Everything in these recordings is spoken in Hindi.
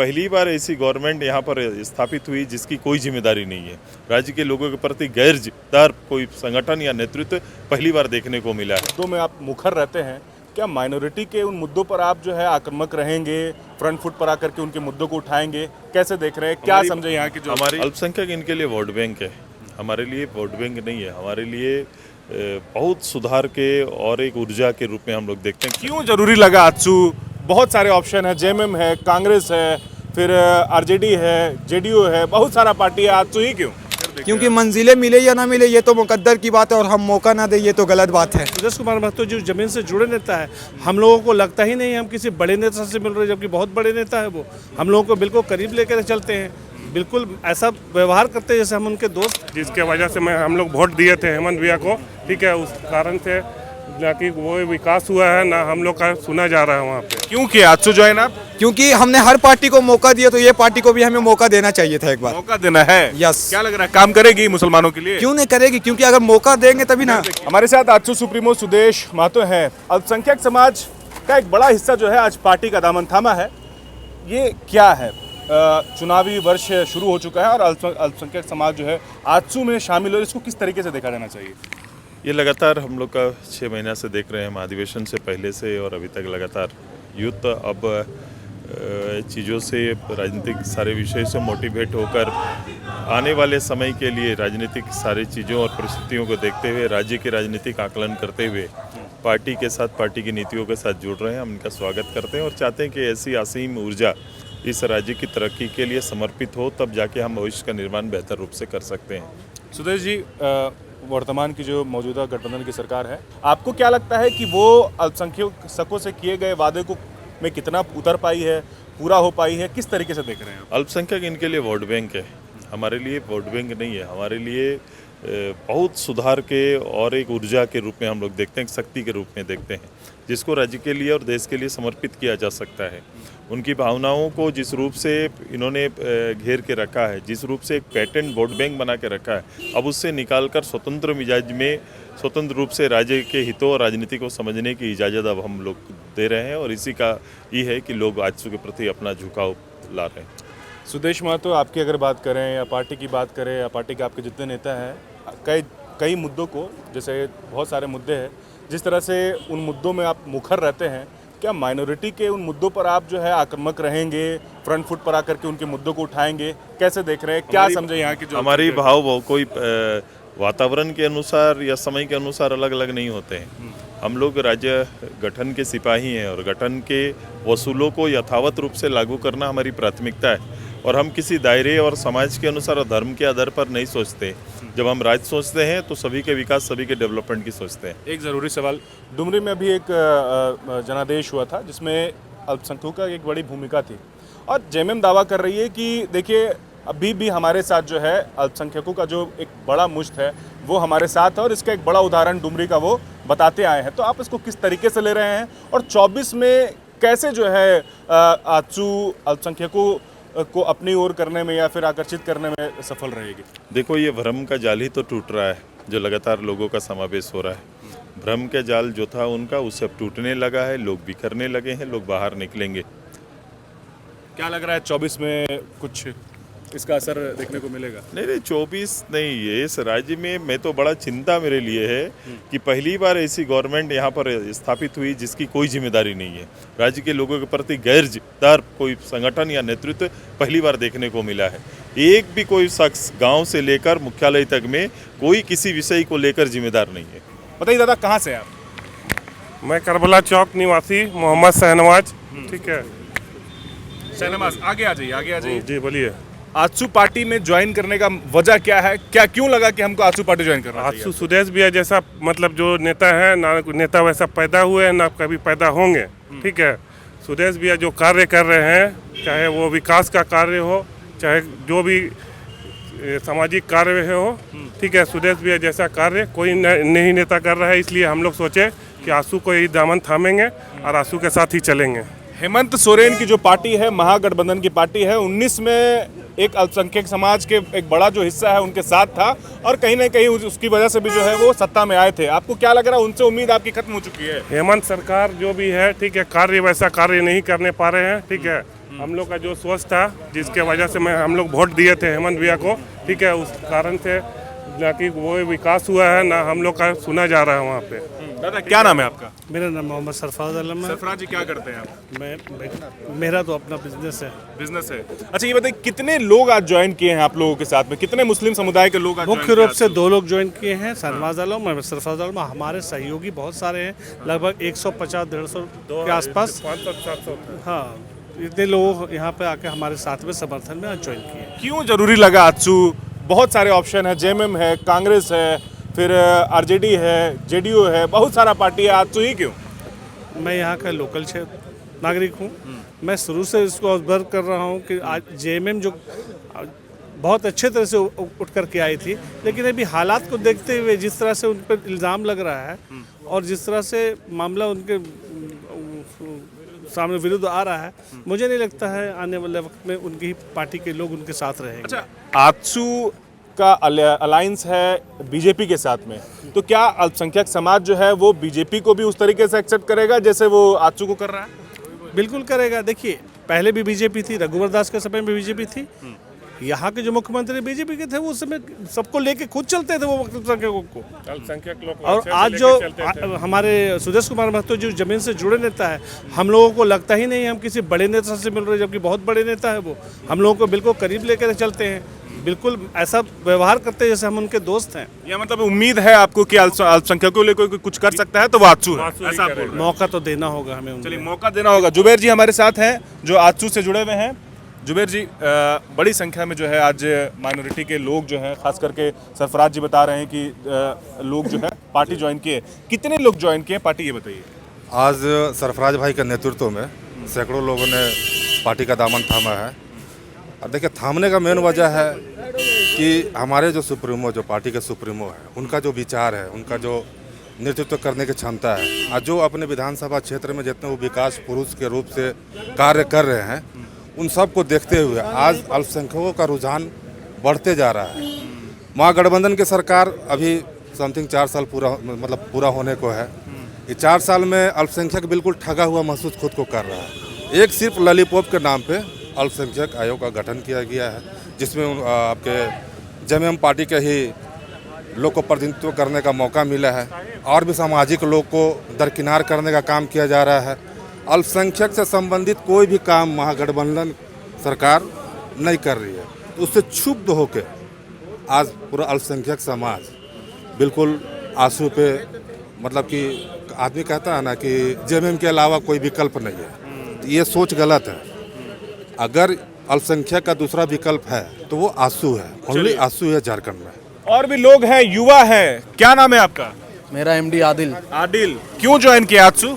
पहली बार ऐसी गवर्नमेंट यहाँ पर स्थापित हुई जिसकी कोई जिम्मेदारी नहीं है। राज्य के लोगों के प्रति गैर जिम्मेदार कोई संगठन या नेतृत्व पहली बार देखने को मिला है। तो में आप मुखर रहते हैं, क्या माइनॉरिटी के उन मुद्दों पर आप जो है आक्रामक रहेंगे, फ्रंट फुट पर आकर के उनके मुद्दों को उठाएंगे? कैसे देख रहे हैं, क्या समझे यहाँ की जो हमारी अल्पसंख्यक इनके लिए वोट बैंक है, हमारे लिए वोट बैंक नहीं है। हमारे लिए बहुत सुधार के और एक ऊर्जा के रूप में हम लोग देखते हैं। क्यों जरूरी लगा आजसू? बहुत सारे ऑप्शन है, जेएमएम है, कांग्रेस है, फिर आरजेडी है, जेडीयू है, बहुत सारा पार्टी है, आजसू ही क्यों? क्योंकि मंजिलें मिले या ना मिले ये तो मुकद्दर की बात है, और हम मौका ना दे ये तो गलत बात है। सुदेश कुमार महतो जो जमीन से जुड़े नेता है, हम लोगों को लगता ही नहीं हम किसी बड़े नेता से मिल रहे, जबकि बहुत बड़े नेता है वो। हम लोगों को बिल्कुल करीब लेकर चलते हैं, बिल्कुल ऐसा व्यवहार करते हैं जैसे हम उनके दोस्त। जिसके वजह से हम लोग वोट दिए थे हेमंत भैया को, ठीक है, उस कारण से ना कि वो विकास हुआ है ना हम लोग का सुना जा रहा है वहाँ पे। क्यों किया आजसू ज्वाइन आप? क्योंकि हमने हर पार्टी को मौका दिया, तो ये पार्टी को भी हमें मौका देना चाहिए था एक बार। मौका देना है? यस। क्या लग रहा है, काम करेगी मुसलमानों के लिए? क्यों नहीं करेगी, क्योंकि अगर मौका देंगे तभी ना। हमारे साथ आजसू सुप्रीमो सुदेश महतो हैं। अल्पसंख्यक समाज का एक बड़ा हिस्सा जो है आज पार्टी का दामन थामा है, ये क्या है? चुनावी वर्ष शुरू हो चुका है और अल्पसंख्यक समाज जो है आजसू में शामिल हो, इसको किस तरीके से देखा जाना चाहिए? ये लगातार हम लोग का 6 महीना से देख रहे हैं, महाधिवेशन से पहले से और अभी तक लगातार यूथ अब चीज़ों से, राजनीतिक सारे विषय से मोटिवेट होकर आने वाले समय के लिए राजनीतिक सारी चीज़ों और परिस्थितियों को देखते हुए राज्य के राजनीतिक आकलन करते हुए पार्टी के साथ, पार्टी की नीतियों के साथ जुड़ रहे हैं। हम इनका स्वागत करते हैं और चाहते हैं कि ऐसी असीम ऊर्जा इस राज्य की तरक्की के लिए समर्पित हो, तब जाके हम भविष्य का निर्माण बेहतर रूप से कर सकते हैं। सुदेश जी, वर्तमान की जो मौजूदा गठबंधन की सरकार है, आपको क्या लगता है कि वो अल्पसंख्यकों से किए गए वादे को में कितना उतर पाई है, पूरा हो पाई है? किस तरीके से देख रहे हैं आप? अल्पसंख्यक इनके लिए वोट बैंक है, हमारे लिए वोट बैंक नहीं है। हमारे लिए बहुत सुधार के और एक ऊर्जा के रूप में हम लोग देखते हैं, एक शक्ति के रूप में देखते हैं, जिसको राज्य के लिए और देश के लिए समर्पित किया जा सकता है। उनकी भावनाओं को जिस रूप से इन्होंने घेर के रखा है, जिस रूप से एक पैटर्न वोट बैंक बना के रखा है, अब उससे निकालकर स्वतंत्र मिजाज में, स्वतंत्र रूप से राज्य के हितों और राजनीति को समझने की इजाज़त अब हम लोग दे रहे हैं, और इसी का ये है कि लोग आजसू के प्रति अपना झुकाव ला रहे हैं। सुदेश महतो, आपकी अगर बात करें या पार्टी की बात करें, या पार्टी के आपके जितने नेता हैं, कई मुद्दों को, जैसे बहुत सारे मुद्दे हैं, जिस तरह से उन मुद्दों में आप मुखर रहते हैं, क्या माइनॉरिटी के उन मुद्दों पर आप जो है आक्रामक रहेंगे, फ्रंट फुट पर आकर के उनके मुद्दों को उठाएंगे? कैसे देख रहे हैं, क्या समझे यहाँ की जो हमारी भाव कोई वातावरण के अनुसार या समय के अनुसार अलग अलग नहीं होते हैं। हम लोग राज्य गठन के सिपाही हैं और गठन के वसूलों को यथावत रूप से लागू करना हमारी प्राथमिकता है, और हम किसी दायरे और समाज के अनुसार और धर्म के आधार पर नहीं सोचते। जब हम राज्य सोचते हैं तो सभी के विकास, सभी के डेवलपमेंट की सोचते हैं। एक ज़रूरी सवाल, डुमरी में भी एक जनादेश हुआ था जिसमें अल्पसंख्यकों का एक बड़ी भूमिका थी, और जेएमएम दावा कर रही है कि देखिए अभी भी हमारे साथ जो है अल्पसंख्यकों का जो एक बड़ा मुश्त है वो हमारे साथ है, और इसका एक बड़ा उदाहरण डुमरी का वो बताते आए हैं। तो आप इसको किस तरीके से ले रहे हैं, और 24 में कैसे जो है आजसू अल्पसंख्यकों को अपनी ओर करने में या फिर आकर्षित करने में सफल रहेगी? देखो, ये भ्रम का जाल ही तो टूट रहा है, जो लगातार लोगों का समावेश हो रहा है। भ्रम का जाल जो था उनका, उससे अब टूटने लगा है, लोग बिखरने लगे हैं, लोग बाहर निकलेंगे। क्या लग रहा है 24 में कुछ इसका असर देखने को मिलेगा? नहीं, 24 नहीं, ये इस राज्य में मैं तो बड़ा चिंता मेरे लिए है कि पहली बार ऐसी गवर्नमेंट यहाँ पर स्थापित हुई जिसकी कोई जिम्मेदारी नहीं है। राज्य के लोगों के प्रति गैर जिम्मेदार कोई संगठन या नेतृत्व पहली बार देखने को मिला है। एक भी कोई शख्स गांव से लेकर मुख्यालय तक में कोई किसी विषय को लेकर जिम्मेदार नहीं है। बताइए दादा, कहाँ से आप? मैं करबला चौक निवासी मोहम्मद शहनवाज, ठीक है। शहनवाज, आगे आ जाइए, आगे आ जाइए जी। बोलिए। आजसू पार्टी में ज्वाइन करने का वजह क्या है? क्या क्यों लगा कि हमको आजसू पार्टी ज्वाइन करना चाहिए? आजसू सुदेश भैया जैसा मतलब जो नेता है, ना नेता वैसा पैदा हुए हैं ना कभी पैदा होंगे, ठीक है। सुदेश भैया जो कार्य कर रहे हैं, चाहे वो विकास का कार्य हो, चाहे जो भी सामाजिक कार्य हो, ठीक है, सुदेश भैया जैसा कार्य कोई नहीं नेता कर रहा है। इसलिए हम लोग सोचे कि आजसू को ही दामन थामेंगे और आजसू के साथ ही चलेंगे। हेमंत सोरेन की जो पार्टी है, महागठबंधन की पार्टी है, 19 में एक अल्पसंख्यक समाज के एक बड़ा जो हिस्सा है उनके साथ था, और कहीं ना कहीं उसकी वजह से भी जो है वो सत्ता में आए थे। आपको क्या लग रहा है, उनसे उम्मीद आपकी खत्म हो चुकी है? हेमंत सरकार जो भी है, ठीक है, कार्य वैसा कार्य नहीं करने पा रहे हैं, ठीक है। हम लोग का जो सोच था जिसके वजह से हम लोग वोट दिए थे हेमंत भैया को, ठीक है, उस कारण से ना कि वो विकास हुआ है ना हम लोग का सुना जा रहा है वहाँ पे। दादा क्या नाम है आपका? मेरा नाम मोहम्मद सरफराज आलम है। सरफराज जी क्या करते हैं आप? मेरा तो अपना बिजनेस है। बिजनेस है। अच्छा ये बताइए कितने लोग आज ज्वाइन किए हैं आप लोगों के साथ में, कितने मुस्लिम समुदाय के लोग आज मुख्य रूप से 2 लोग ज्वाइन किए हैं, शहनवाज आलम और सरफराज आलम। हमारे सहयोगी बहुत सारे हैं, लगभग 150-150 के आसपास। 500-700 हाँ, इतने लोग यहाँ पे आके हमारे साथ में समर्थन में आज ज्वाइन किए। क्यों जरूरी लगा आजसू? बहुत सारे ऑप्शन है, जेएमएम है, कांग्रेस है, फिर आरजेडी है, जेडीयू है, बहुत सारा पार्टी है, आजसू ही क्यों? मैं यहाँ का लोकल नागरिक हूँ। मैं शुरू से इसको ऑब्जर्व कर रहा हूँ कि आज जेएमएम जो बहुत अच्छे तरह से उठ कर के आई थी, लेकिन अभी हालात को देखते हुए जिस तरह से उन पर इल्ज़ाम लग रहा है और जिस तरह से मामला उनके सामने विरुद्ध आ रहा है, मुझे नहीं लगता है आने वाले वक्त में उनकी ही पार्टी के लोग उनके साथ रहेंगे। अच्छा आजसू का अलायंस है बीजेपी के साथ में, तो क्या अल्पसंख्यक समाज जो है वो बीजेपी को भी उस तरीके से एक्सेप्ट करेगा जैसे वो आजसू को कर रहा है? बिल्कुल करेगा। देखिए पहले भी बीजेपी थी, रघुवर दास के समय में बीजेपी थी। यहाँ के जो मुख्यमंत्री बीजेपी के थे वो उस समय सबको लेके खुद चलते थे वो अल्पसंख्यकों को। अल्पसंख्यक लोग और आज जो हमारे सुदेश कुमार महतो जो जमीन से जुड़े नेता है, हम लोगों को लगता ही नहीं हम किसी बड़े नेता से मिल रहे, जबकि बहुत बड़े नेता है वो। हम लोगों को बिल्कुल करीब लेकर चलते हैं, बिल्कुल ऐसा व्यवहार करते हैं जैसे हम उनके दोस्त हैं। या मतलब उम्मीद है आपको कि अल्पसंख्यकों को लेकर कोई कुछ कर सकता है तो वो आजसू है, ऐसा आप बोल रहे हैं? मौका तो देना होगा हमें उन्हें। चलिए मौका देना होगा। जुबेर जी हमारे साथ हैं जो आजसू से जुड़े हुए हैं। जुबेर जी बड़ी संख्या में जो है आज माइनॉरिटी के लोग जो हैं, खास करके सरफराज जी बता रहे हैं कि लोग जो है पार्टी ज्वाइन किए। कितने लोग ज्वाइन किए पार्टी ये बताइए? आज सरफराज भाई के नेतृत्व में सैकड़ों लोगों ने पार्टी का दामन थामा है। और देखिए थामने का मेन वजह है कि हमारे जो सुप्रीमो, जो पार्टी के सुप्रीमो है, उनका जो विचार है, उनका जो नेतृत्व करने की क्षमता है, और जो अपने विधानसभा क्षेत्र में जितने वो विकास पुरुष के रूप से कार्य कर रहे हैं, उन सब को देखते हुए आज अल्पसंख्यकों का रुझान बढ़ते जा रहा है। महागठबंधन की सरकार अभी समथिंग 4 साल पूरा होने को है। ये 4 साल में अल्पसंख्यक बिल्कुल ठगा हुआ महसूस खुद को कर रहा है। एक सिर्फ लॉलीपॉप के नाम पे अल्पसंख्यक आयोग का गठन किया गया है, जिसमें आपके जेएमएम पार्टी के ही लोग को प्रतिनिधित्व करने का मौका मिला है, और भी सामाजिक लोग को दरकिनार करने का काम किया जा रहा है। अल्पसंख्यक से संबंधित कोई भी काम महागठबंधन सरकार नहीं कर रही है, तो उससे क्षुब्ध होकर आज पूरा अल्पसंख्यक समाज बिल्कुल आंसू पे, मतलब कि आदमी कहता है ना कि जेएमएम के अलावा कोई विकल्प नहीं है, तो ये सोच गलत है। अगर अल्पसंख्यक का दूसरा विकल्प है तो वो आंसू है, ओनली आंसू है झारखंड में। और भी लोग हैं, युवा हैं। क्या नाम है आपका? मेरा एमडी आदिल। आदिल, क्यों ज्वाइन किया आजसू?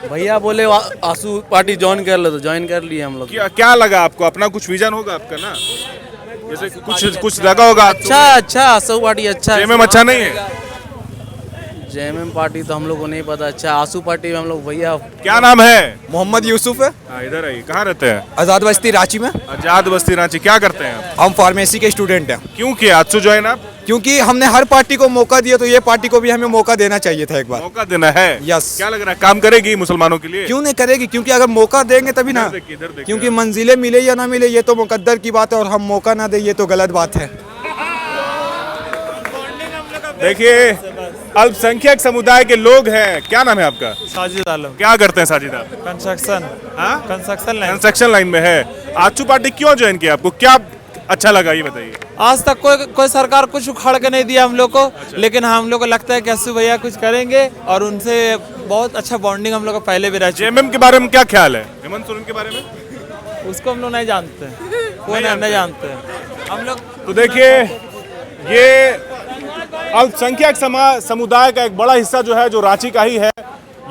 भैया बोले आंसू पार्टी ज्वाइन कर लो, तो ज्वाइन कर लिए हम लोग। क्या लगा आपको? अपना कुछ विजन होगा आपका ना, जैसे कुछ लगा होगा? अच्छा आंसू पार्टी अच्छा है। जेएमएम अच्छा नहीं है? जेएमएम पार्टी तो हम लोग को नहीं पता। अच्छा आंसू पार्टी में हम लोग भैया। क्या नाम है? मोहम्मद यूसुफ है, इधर आइए। कहाँ रहते हैं? आज़ाद बस्ती रांची में। आजाद बस्ती रांची। क्या करते हैं आप? हम फार्मेसी के स्टूडेंट हैं। क्यों किया आजसू ज्वाइन आप? क्योंकि हमने हर पार्टी को मौका दिया, तो ये पार्टी को भी हमें मौका देना चाहिए था एक बार। मौका देना है? यस। क्या लग रहा है काम करेगी मुसलमानों के लिए? क्यों नहीं करेगी? क्योंकि अगर मौका देंगे तभी ना, इधर देखिए। क्योंकि मंजिलें मिले या ना मिले ये तो मुकद्दर की बात है, और हम मौका ना दें ये तो गलत बात है। देखिए अल्पसंख्यक समुदाय के लोग हैं। क्या नाम है आपका? साजिद आलम। क्या करते हैं साजिद आप? कंस्ट्रक्शन। हाँ? Construction line. कंस्ट्रक्शन लाइन में है। आजसू पार्टी क्यों ज्वाइन किया आपको? क्या अच्छा लगा ये बताइए? आज तक कोई सरकार कुछ उखाड़ के नहीं दिया हम लोग को। लेकिन हम लोग को लगता है कि अस्सू भैया कुछ करेंगे, और उनसे बहुत अच्छा बॉन्डिंग हम लोग का पहले भी रह चुका है। जेएमएम के बारे में क्या ख्याल है? हेमंत सोरेन के बारे में? उसको हम लोग नहीं जानते, कोई नहीं जानते हम लोग। तो देखिए ये अल्पसंख्यक समुदाय का एक बड़ा हिस्सा जो है, जो रांची का ही है,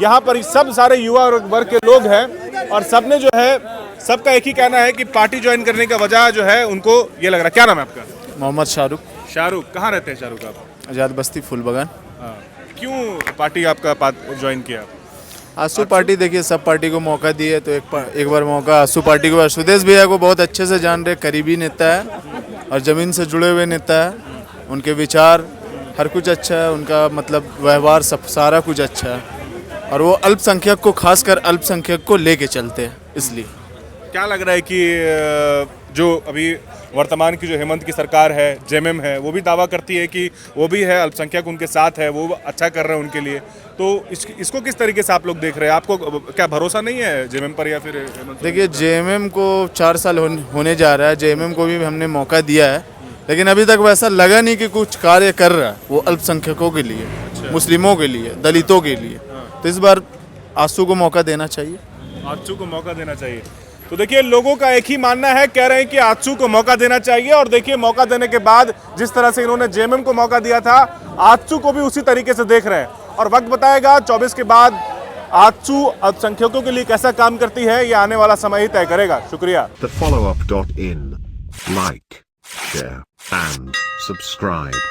यहाँ पर सब सारे युवा वर्ग के लोग हैं, और सबने जो है, सबका एक ही कहना है कि पार्टी ज्वाइन करने का वजह जो है उनको ये लग रहा है। क्या नाम है आपका? मोहम्मद शाहरुख। शाहरुख। कहाँ रहते हैं शाहरुख आप? आज़ाद बस्ती फूलबागान। क्यों पार्टी आपका ज्वाइन किया? आंसू पार्टी देखिए सब पार्टी को मौका दिए, तो एक बार मौका आंसू पार्टी को। सुदेश भैया को बहुत अच्छे से जान रहे, करीबी नेता है और ज़मीन से जुड़े हुए नेता है। उनके विचार हर कुछ अच्छा है, उनका मतलब व्यवहार सब सारा कुछ अच्छा है, और वो अल्पसंख्यक को, खासकर अल्पसंख्यक को लेके चलते हैं। इसलिए क्या लग रहा है कि जो अभी वर्तमान की जो हेमंत की सरकार है, जेएमएम है, वो भी दावा करती है कि वो भी है अल्पसंख्यक उनके साथ है, वो अच्छा कर रहे हैं उनके लिए, तो इसको किस तरीके से आप लोग देख रहे हैं? आपको क्या भरोसा नहीं है जेएमएम पर या फिर हेमंत? देखिए जेएमएम को 4 साल होने जा रहा है, जेएमएम को भी हमने मौका दिया है, लेकिन अभी तक वैसा लगा नहीं कि कुछ कार्य कर रहा है वो अल्पसंख्यकों के लिए, मुस्लिमों के लिए, दलितों के लिए। तो इस बार आंसू को मौका देना चाहिए। आजसू को मौका देना चाहिए। तो देखिए लोगों का एक ही मानना है, कह रहे हैं कि आजसू को मौका देना चाहिए। और देखिए मौका देने के बाद जिस तरह से इन्होंने जेएमएम को मौका दिया था, आजसू को भी उसी तरीके से देख रहे हैं। और वक्त बताएगा 24 के बाद आजसू अल्पसंख्यकों के लिए कैसा काम करती है, ये आने वाला समय ही तय करेगा। शुक्रिया। TheFollowUp.in. Like, share, and subscribe.